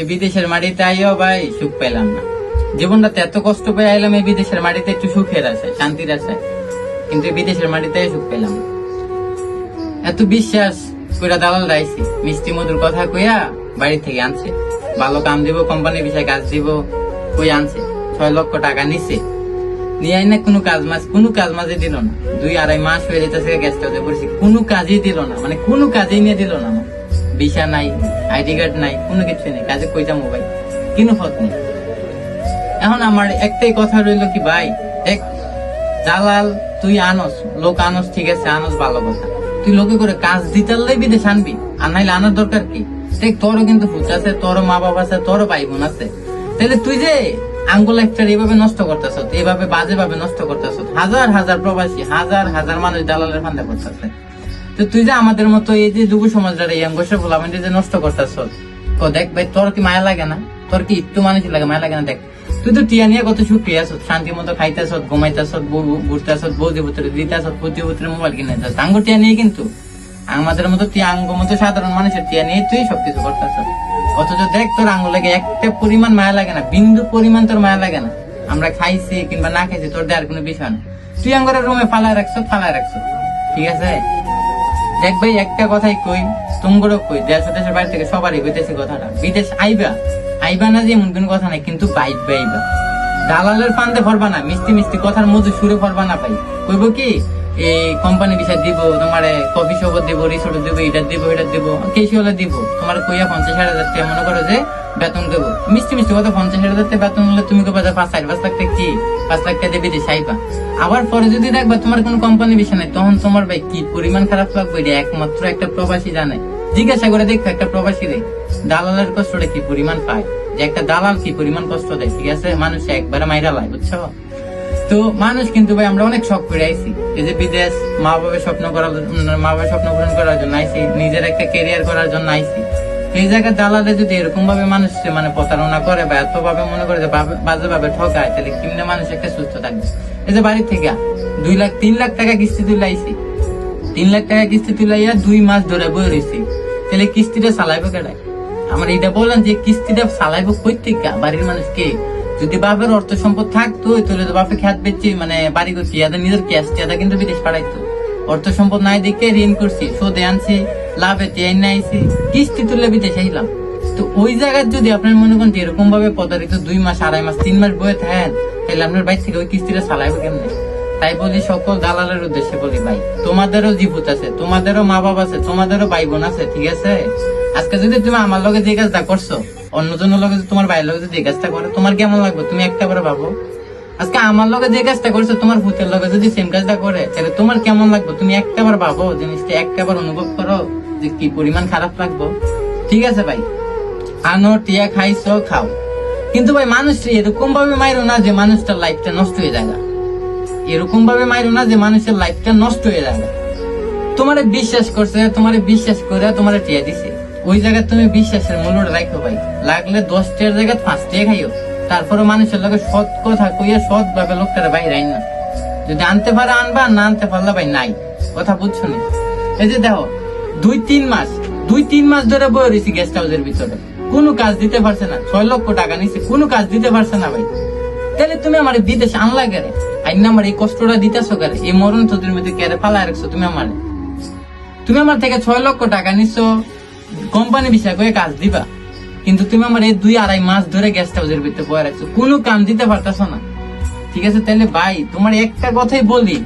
এই বিদেশের মাটিতে আইও ভাই সুখ পেলাম না। জীবনটাতে এত কষ্ট পেয়ে আইলাম এই বিদেশের মাটিতে একটু সুখের আশায়, শান্তির আশায়, কিন্তু এই বিদেশের মাটিতে সুখ পেলাম না। এত বিশ্বাস কইরা দালাল রাইছি, মিষ্টি মধুর কথা কইয়া বাড়ি থেকে আনছে, ভালো কাম দিব, কোম্পানির বিষয়ে কাজ দিব কই আনছে, 6 লক্ষ টাকা নিছে, নিয়ে আইনা কোনো কাজ মাঝে দিল না। 2-2.5 মাস হয়ে যেতেছে গেস্ট হাউসে পড়ছি, কোনো কাজই দিল না, মানে কোনো কাজই নিয়ে দিল না। আমার ভিসা নাই, আইডি কার্ড নাই, কোনো কিছু নেই, কাজে কই যাবো ভাই, কোনো পথ নেই। এখন আমার একটাই কথা রইল কি ভাই, দেখ দালাল তুই আনস, লোক আনস, ঠিক আছে আনস, ভালো কথা, তুই লোকে করে কাজ দিতে বিদেশ আনবি, আর নাইলে আনার দরকার কি? দেখ তোরও কিন্তু ফুচ আছে, তোরও মা বাবা আছে, তোরও ভাই বোন আছে, তাহলে তুই যে আঙ্গুল একটা এইভাবে নষ্ট করতেছ, এইভাবে বাজে ভাবে নষ্ট করতেছ, হাজার হাজার প্রবাসী, হাজার হাজার মানুষ দালালের ফান্দে করতেছে, তো তুই যে আমাদের মতো এই যে যুব সমাজের এই অঙ্গসের ভোলামেন্টে যে নষ্ট করতেছ, তো দেখ ভাই তোর কি মায়া লাগে না? তোর কি একটু মানুষ লাগে, মায়া লাগে না? দেখ তুই তো টিয়া নিয়ে কত সুখী আছ, শান্তি মতো খাইতেছ, ঘুমাইতেছ, ঘুরতেছ, বৌদি পুত্রে দিতেছ, পুত্র পুত্রের মোবাইল কিনে যাস, আঙ্গ টিয়া নিয়ে, কিন্তু আমাদের মতো টিয়া আঙ্গ মতো সাধারণ মানুষের টিয়া নিয়ে তুই সবকিছু করতেছ। অথচ দেখ তোর আঙ্গুল লাগে একটা পরিমাণ মায়া লাগে না, বিন্দু পরিমাণ তোর মায়া লাগে না। আমরা খাইছি কিংবা না খাইছি তোর দেওয়ার কোনো বিষয় না, তুই আঙ্গরের রুমে ফালায় রাখছো, ঠিক আছে? দেখ ভাই একটা কথাই কই, তোমারও কই, দেশের বাইরে থেকে সবারই কইতেছি কথাটা, বিদেশ আইবা না যে এমন কোন কথা নাই, কিন্তু আইবা। দালালের ফান্দে ভরবা না, মিষ্টি মিষ্টি কথার মধু সুরে ভরবা না ভাই। কইব কি এই কোম্পানি বিষয় দিব, তোমার কফি শপ দিব, রিসোর্ট দিব, এটা দিব, কেসি হলে দিব, তোমার কইয়া 50,000 টাকা মনে করো যে বেতন দেবো, মিষ্টি মিষ্টি কথা 50,000 টাকা বেতন হলে তুমি কবা 5 লাখ টাকা কি 5 লাখ টাকা দেবে দেশ আইবা। আবার পরে যদি দেখবা তোমার কোন কোম্পানি বিষয় নাই, তখন তোমার ভাই কি পরিমাণ খারাপ লাগবে, এটা একমাত্র একটা প্রবাসী জানে। জিজ্ঞাসা করে দেখো একটা প্রবাসী রে দালালের কষ্টটা কি পরিমাণ পায়, যে একটা দালাল কি পরিমাণ কষ্ট দেয়, ঠিক আছে? মানুষ একবারে মাইরা লাই, বুঝছো? তো মানুষ কিন্তু ভাই আমরা অনেক শখ করে আইছি, এই যে বিদেশ মা বাবার স্বপ্ন পূরণ করার জন্য আইছি, নিজের একটা ক্যারিয়ার করার জন্য আইছি। এই জায়গায় দালালে যদি এরকম ভাবে মানুষ মানে প্রতারণা করে বা এত ভাবে মনে করে যে বাজে ভাবে ঠকায়, তাহলে কিমনে মানুষ একটা সুস্থ থাকবে? এই যে বাড়ি থেকে 2 লাখ 3 লাখ টাকা কিস্তি তুলে আইছি, 3 লাখ টাকা কিস্তি তুলাইয়া 2 মাস ধরে বই রয়েছি, তাহলে কিস্তিটা চালাইবো কেডায়? আমার এটা বললেন যে কিস্তিটা চালাইবো কই থেকে? বাড়ির মানুষকে। যদি বাপের অর্থ সম্পদ থাকতো তাহলে তো বাপে খেত বেচছি, মানে বাড়ি করছি, নিজের ক্যাশ টিয়াদা কিন্তু বিদেশ পাঠাইতো। অর্থ সম্পদ নাই দেখে ঋণ করছি, সোদে আনছি, লাভে টিয়াই নাইছি, কিস্তি তুলে বিদেশ আইলাম। তো ওই জায়গায় যদি আপনার মনে করেন এরকম ভাবে প্রতারিত 2 মাস 2.5 মাস 3 মাস বয়ে থাকেন, তাহলে আপনার বাইর থেকে ওই কিস্তিটা চালাইবো কেমনে? তাই বলি সকল দালালের উদ্দেশ্যে বলি ভাই, তোমাদেরও জীবত আছে, তোমাদেরও মা বাবা আছে, তোমাদেরও ভাই বোন আছে, ঠিক আছে? আজকে যদি তুমি আমার লগে যে কাজটা করছো, অন্যজনের লগে তোমার ভাইয়ের লগে যদি এই কাজটা করে, তোমার কেমন লাগবে? তুমি একটা করে ভাবো। আজকে আমার লগে যে কাজটা করছো, তোমার ভূতের লগে যদি সেম কাজটা করে, তাহলে তোমার কেমন লাগবে? তুমি একটাবার ভাবো, জিনিসটা একটাবার অনুভব করো যে কি পরিমাণ খারাপ লাগবে। ঠিক আছে ভাই, আনো টিয়া খাইছো, খাও, কিন্তু ভাই মানুষ এরকম ভাবে মাইরো না যে মানুষটার লাইফটা নষ্ট হয়ে যায়, এরকম ভাবে মাইরো না যে মানুষের লাইফটা নষ্ট হয়ে যায়। তোমারে বিশ্বাস করছে, তোমারে বিশ্বাস করে তোমারে টিয়া দিছে, ওই জায়গায় তুমি বিশ্বাসের মূল্যটা রাখো ভাই। লাগলে 10 টাকার জায়গায় 5 টাকা খাইও, তারপরে মানুষের লগে সৎ কথা কইয়া সৎ ভাবে লোকটারে বাইরে আইন না। যদি আনতে পারে আনবা, না আনতে পারলে ভাই নাই, কথা বুঝছো না? এই যে দেখো 2-3 মাস ধরে বয়ে রয়েছি গেস্ট হাউসের ভিতরে, কোনো কাজ দিতে পারছে না, 6 লক্ষ টাকা নিচ্ছে, কোনো কাজ দিতে পারছে না ভাই। তাহলে তুমি আমার বিদেশ আনলা গেলে, আইন আমার এই কষ্টটা দিতেছো গেলে, এই মরণ তোদের মধ্যে কেড়ে ফালায় রাখছো তুমি আমার থেকে 6 লক্ষ টাকা নিচ্ছ, কোম্পানি বিষয় করে কাজ দিবা, কিন্তু তুমি আমার এই 2-2.5 মাস ধরে গেস্ট হাউসের ভিতরে বয়ে রাখছো, কোনো কাম দিতে পারতেছো না, ঠিক আছে? তাহলে ভাই তোমার একটা কথাই বলি,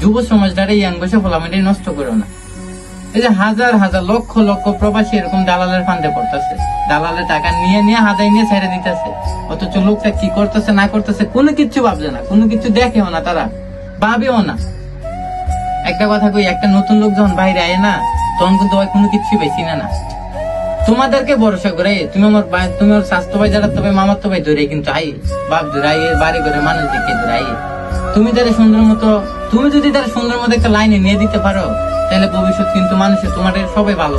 যুব সমাজটারে ইয়াং বসে ফলামেন্টে নষ্ট করো না। এই যে হাজার হাজার লক্ষ লক্ষ প্রবাসী এরকম দালালের ফান্দে পড়তেছে, দালালের টাকা নিয়ে হাজাই নিয়ে ছেড়ে দিতেছে, অথচ লোকটা কি করতেছে না করতেছে কোনো কিছু ভাবছে না, কোনো কিছু দেখেও না, তারা ভাবেও না। একটা কথা কই, একটা নতুন লোক যখন বাইরে আয় না, তখন কিন্তু কোনো কিছু বেশি না। তোমাদেরকে ভরসা করে তুমি আমার স্বাস্থ্য ভাই যারা তবে মামার তো ভাই ধরে কিন্তু আই বাপ ধরে আই, বাড়ি করে মানুষ দেখে ধরে আই, তুমি যদি তারা সুন্দর মতো একটা লাইনে নিয়ে দিতে পারো, তাহলে ভবিষ্যৎ কিন্তু মানুষের তোমাদের সবাই ভালো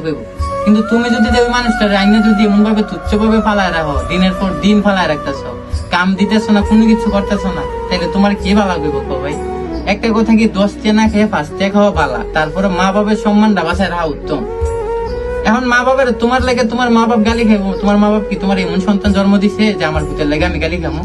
করবে। কিন্তু তুমি যদি ওই মানুষটার আইনে যদি এমন ভাবে তুচ্ছ ভাবে ফালায় রাখো, দিনের পর দিন ফালায় রাখতেছ, কাম দিতেছো না, কোনো কিছু করতেছো না, তাহলে তোমার কি ভালো লাগবে ভাই? একটা কথা কি, 10 টাকা না খেয়ে 5 টাকা খাওয়া ভালো, তারপরে মা বাবার সম্মানটা বাসায় রাখা উত্তম। এখন মা বাবার তোমার লাগে তোমার মা বাপ গালি খাইবো? তোমার মা বাপ কি তোমার এমন সন্তান জন্ম দিছে যে আমার পুতের লাগে আমি গালি খাবো?